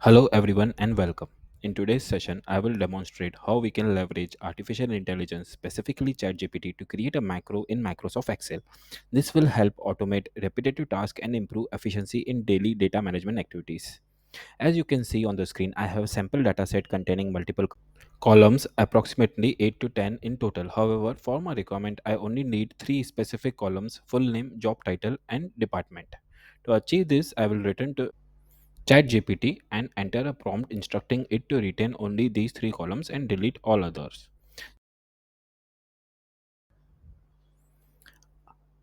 Hello everyone and welcome. In today's session, I will demonstrate how we can leverage artificial intelligence, specifically ChatGPT, to create a macro in Microsoft Excel. This will help automate repetitive tasks and improve efficiency in daily data management activities. As you can see on the screen, I have a sample dataset containing multiple columns, approximately 8 to 10 in total. However, for my requirement, I only need 3 specific columns: full name, job title, and department. To achieve this, I will return to ChatGPT and enter a prompt instructing it to retain only these 3 columns and delete all others.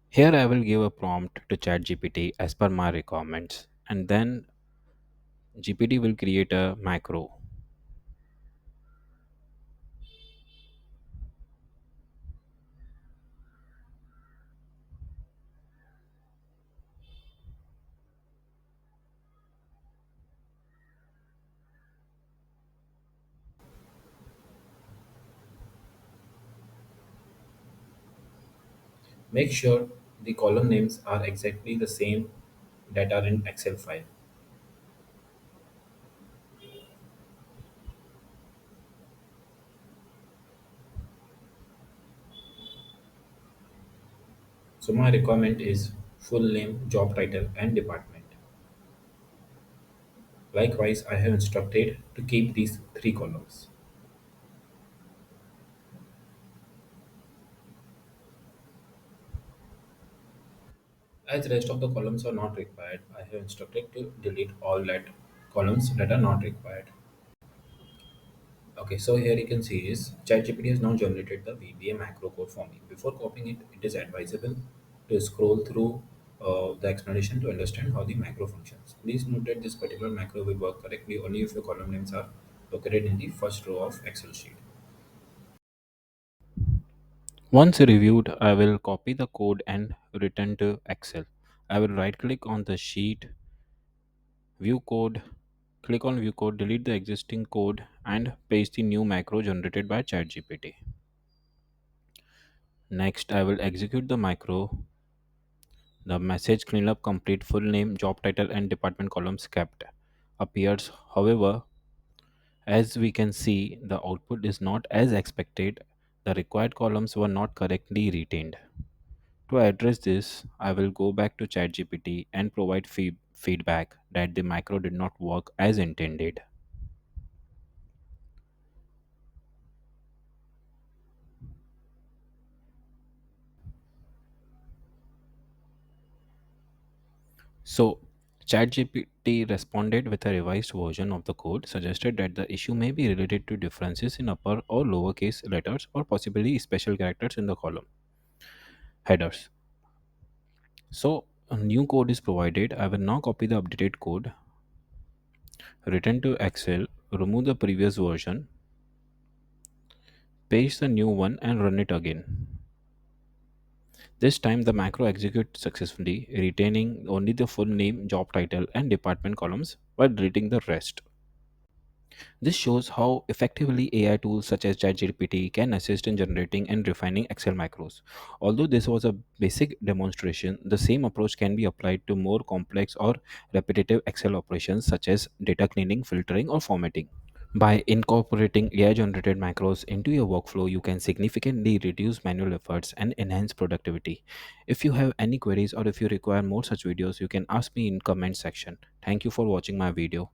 Here I will give a prompt to ChatGPT as per my requirements, and then GPT will create a macro. Make sure the column names are exactly the same that are in Excel file. So my requirement is full name, job title, and department. Likewise, I have instructed to keep these 3 columns. As rest of the columns are not required, I have instructed to delete all that columns that are not required. Okay, so here you can see is ChatGPT has now generated the VBA macro code for me. Before copying it, it is advisable to scroll through the explanation to understand how the macro functions. Please note that this particular macro will work correctly only if your column names are located in the first row of Excel sheet. Once reviewed, I will copy the code and return to Excel. I will right click on the sheet, view code, click on view code, delete the existing code and paste the new macro generated by ChatGPT. Next, I will execute the macro. The message cleanup complete, full name, job title and department columns kept appears. However, as we can see, the output is not as expected. The required columns were not correctly retained. To address this, I will go back to ChatGPT and provide feedback that the macro did not work as intended. So, ChatGPT responded with a revised version of the code, suggested that the issue may be related to differences in upper or lowercase letters or possibly special characters in the column headers. So, a new code is provided. I will now copy the updated code, return to Excel, remove the previous version, paste the new one, and run it again. This time, the macro executes successfully, retaining only the full name, job title, and department columns while deleting the rest. This shows how effectively AI tools such as ChatGPT can assist in generating and refining Excel macros. Although this was a basic demonstration, the same approach can be applied to more complex or repetitive Excel operations such as data cleaning, filtering, or formatting. By incorporating AI generated macros into your workflow, you can significantly reduce manual efforts and enhance productivity. If you have any queries or if you require more such videos, you can ask me in comment section. Thank you for watching my video.